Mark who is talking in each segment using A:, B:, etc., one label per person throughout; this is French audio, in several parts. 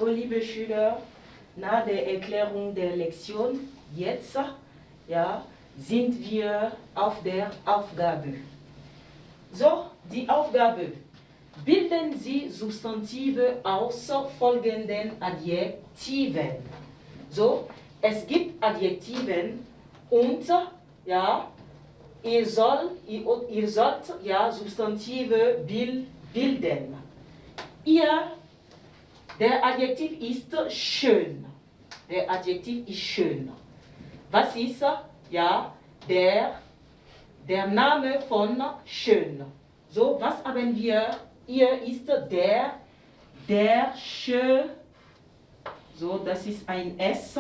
A: So, liebe Schüler, nach der Erklärung der Lektion jetzt ja, sind wir auf der Aufgabe. So, die Aufgabe. Bilden Sie Substantive aus folgenden Adjektiven. So, es gibt Adjektiven und ja, ihr sollt ja Substantive bilden. Der Adjektiv ist schön. Der Adjektiv ist schön. Was ist ja der Name von schön? So, was haben wir? Hier ist der schön. So, das ist ein S.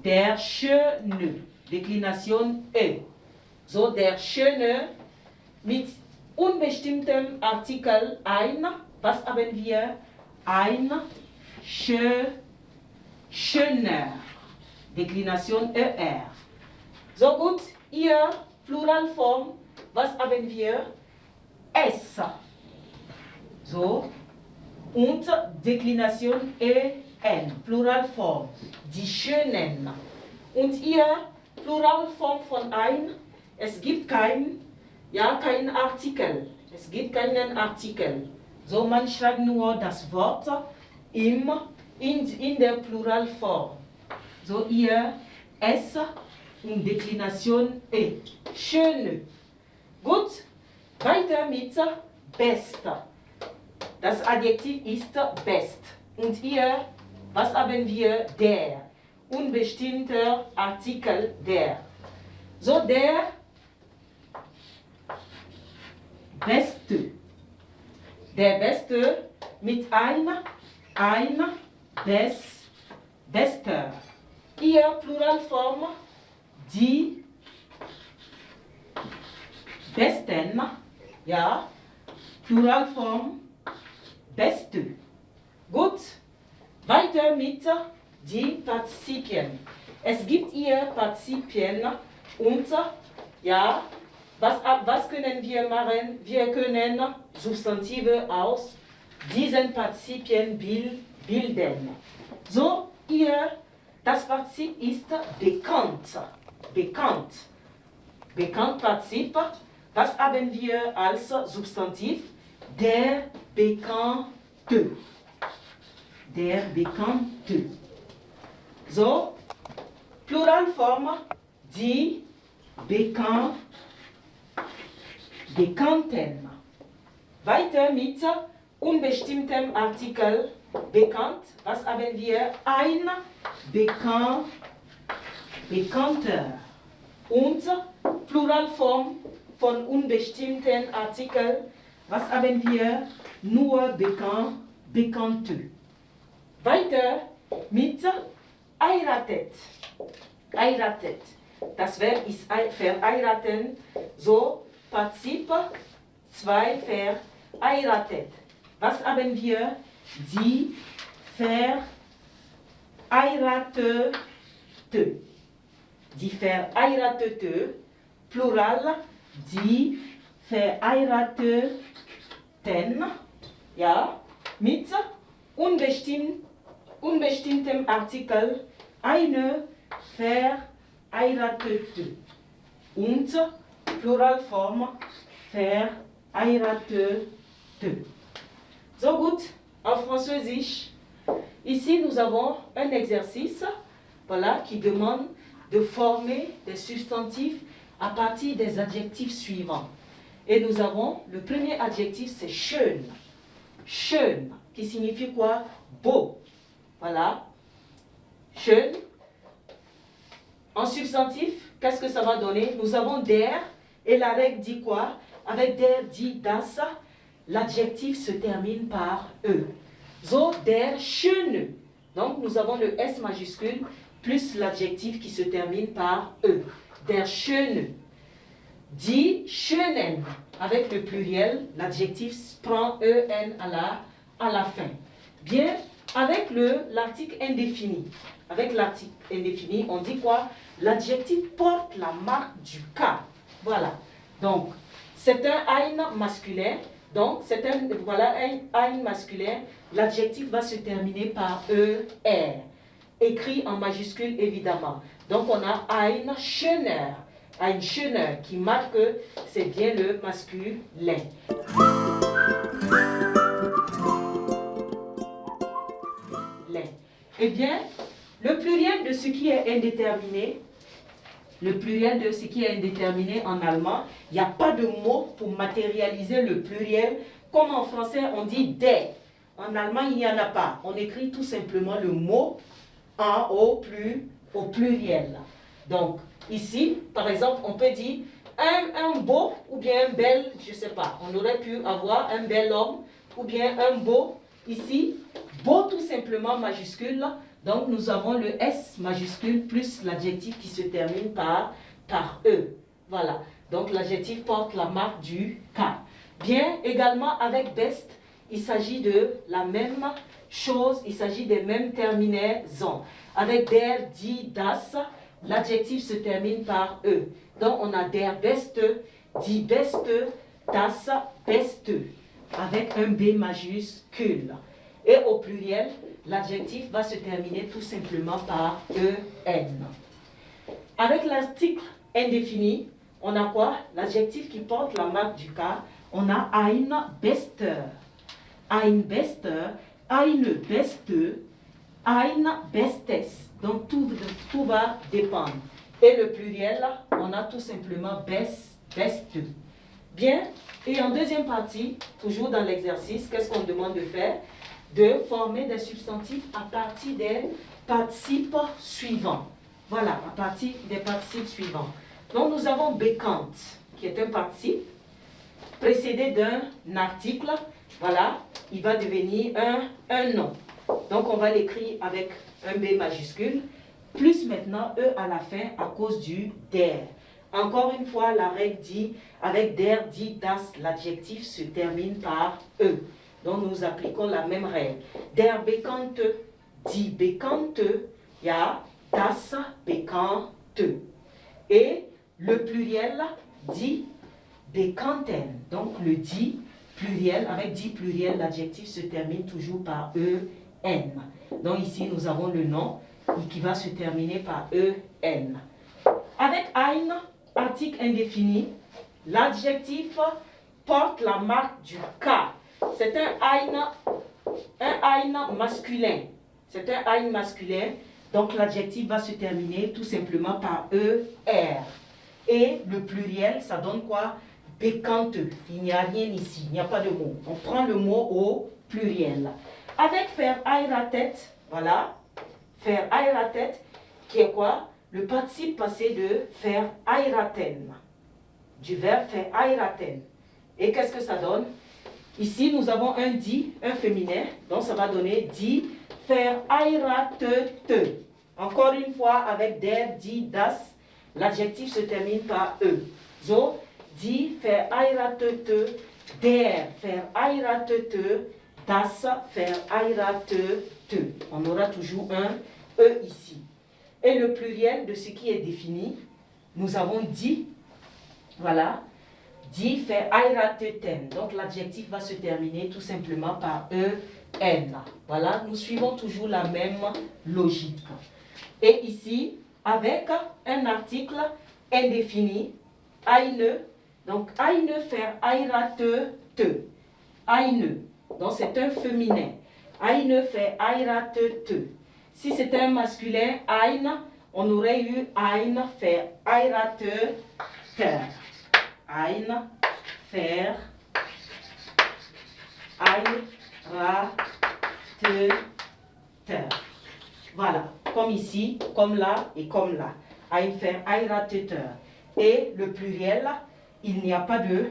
A: Der Schöne. Deklination E. So, der Schöne mit unbestimmtem Artikel ein. Was haben wir? Ein schöner. Deklination ER. So gut, hier Pluralform. Was haben wir? S. So. Und Deklination EN. Pluralform. Die Schönen. Und hier Pluralform von ein. Es gibt kein Artikel. Es gibt keinen Artikel. So, man schreibt nur das Wort in der Pluralform. So, hier S und Deklination E. Schöne. Gut, weiter mit best. Das Adjektiv ist best. Und hier, was haben wir? Der. Unbestimmter Artikel der. So, der Beste. Der Beste mit Bester. Hier Pluralform, die Besten, ja, Pluralform, Beste. Gut, weiter mit die Partizipien. Es gibt hier Partizipien und, ja, was können wir machen? Wir können Substantive aus diesen Partizipien bilden. So, hier, das Partizip ist bekannt. Bekannt. Bekannt Partizip. Was haben wir als Substantiv? Der Bekannte. Der Bekannte. So, Pluralform, die Bekannten. Weiter mit unbestimmtem Artikel bekannt. Was haben wir? Ein Bekannter. Und Pluralform von unbestimmten Artikel. Was haben wir? Nur Bekannte. Weiter mit heiratet. Heiratet. Das Verb ist verheiraten. So, Partizip 2 verheiratet. Was haben wir? Die Verheiratete. Die Verheiratete. Plural. Die Verheirateten. Ja, mit unbestimmtem Artikel. Eine Verheiratete. Und Pluralform verheiratete. So gut, en französisch. Ici, nous avons un exercice voilà, qui demande de former des substantifs à partir des adjectifs suivants. Et nous avons, le premier adjectif, c'est schön. Schön, qui signifie quoi? Beau. Voilà. Schön. En substantif, qu'est-ce que ça va donner? Nous avons der, et la règle dit quoi? Avec der dit das, l'adjectif se termine par E. So, der Schöne. Donc, nous avons le S majuscule plus l'adjectif qui se termine par E. Der Schöne. Die Schönen. Avec le pluriel, l'adjectif prend EN à la fin. Bien, avec l'article indéfini. Avec l'article indéfini, on dit quoi? L'adjectif porte la marque du cas. Voilà. Donc, c'est un ein masculin. Donc, c'est voilà un ein masculin. L'adjectif va se terminer par ER. Écrit en majuscule, évidemment. Donc, on a ein schöner. Ein schöner qui marque que c'est bien le masculin. Eh bien, le pluriel de ce qui est indéterminé, en allemand, il n'y a pas de mot pour matérialiser le pluriel. Comme en français, on dit des. En allemand, il n'y en a pas. On écrit tout simplement le mot au pluriel. Donc, ici, par exemple, on peut dire un beau ou bien un bel, je ne sais pas. On aurait pu avoir un bel homme ou bien un beau. Ici, beau tout simplement majuscule. Donc, nous avons le S majuscule plus l'adjectif qui se termine par E. Voilà. Donc, l'adjectif porte la marque du K. Bien, également avec best, il s'agit de la même chose. Il s'agit des mêmes terminaisons. Avec der, die, das, l'adjectif se termine par E. Donc, on a der Beste, die Beste, das Beste, avec un B majuscule. Et au pluriel, l'adjectif va se terminer tout simplement par EN. Avec l'article indéfini, on a quoi? L'adjectif qui porte la marque du K, on a ein Bester, ein Bester, eine Beste, ein Bestes. Donc tout va dépendre. Et le pluriel, on a tout simplement best, beste. Bien, et en deuxième partie, toujours dans l'exercice, qu'est-ce qu'on demande de faire? De former des substantifs à partir des participes suivants. Voilà, à partir des participes suivants. Donc nous avons bekannt, qui est un participe, précédé d'un article. Voilà, il va devenir un nom. Donc on va l'écrire avec un B majuscule, plus maintenant E à la fin à cause du der. Encore une fois, la règle dit, avec der, die, das, l'adjectif se termine par E. Donc nous appliquons la même règle. Der Bekannte, die Bekannte, ja, das Bekannte. Et le pluriel, die Bekannten. Donc le die pluriel, avec die pluriel, l'adjectif se termine toujours par EN. Donc ici nous avons le nom qui va se terminer par EN. Avec ein, article indéfini, l'adjectif porte la marque du K. C'est un ein masculin. C'est un ein masculin. Donc l'adjectif va se terminer tout simplement par ER. Et le pluriel, ça donne quoi? Bekannte. Il n'y a rien ici, il n'y a pas de mot. On prend le mot au pluriel. Avec verheiratet, voilà, verheiratet, qui est quoi? Le participe passé de verheiraten, du verbe verheiraten. Et qu'est-ce que ça donne? Ici, nous avons un die, un féminin, donc ça va donner die verheiratete. Encore une fois, avec der, die, das, l'adjectif se termine par E. So, die verheiratete, der verheiratete, das verheiratete. On aura toujours un E ici. Et le pluriel de ce qui est défini, nous avons die, voilà, die verheirateten. Donc l'adjectif va se terminer tout simplement par EN. Voilà, nous suivons toujours la même logique. Et ici, avec un article indéfini, eine, donc eine verheiratete. Eine, donc c'est un féminin. Eine verheiratete. Si c'était un masculin, ein, on aurait eu ein verheirateter. Ein verheirateter. Voilà, comme ici, comme là et comme là. Ein verheirateter. Et le pluriel, il n'y a pas de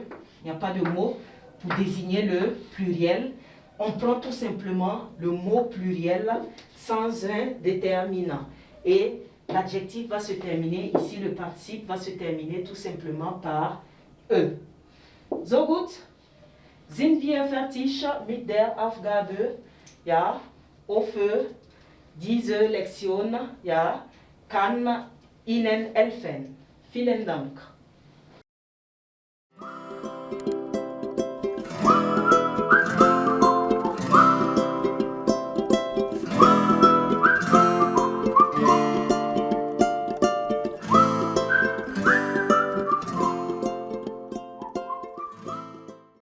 A: mot pour désigner le pluriel. On prend tout simplement le mot pluriel sans un déterminant. Et l'adjectif va se terminer, ici le participe va se terminer tout simplement par E. So gut, sind wir fertig mit der Aufgabe? Ja, hoffe, diese Lektion, ja, kann Ihnen helfen. Vielen Dank.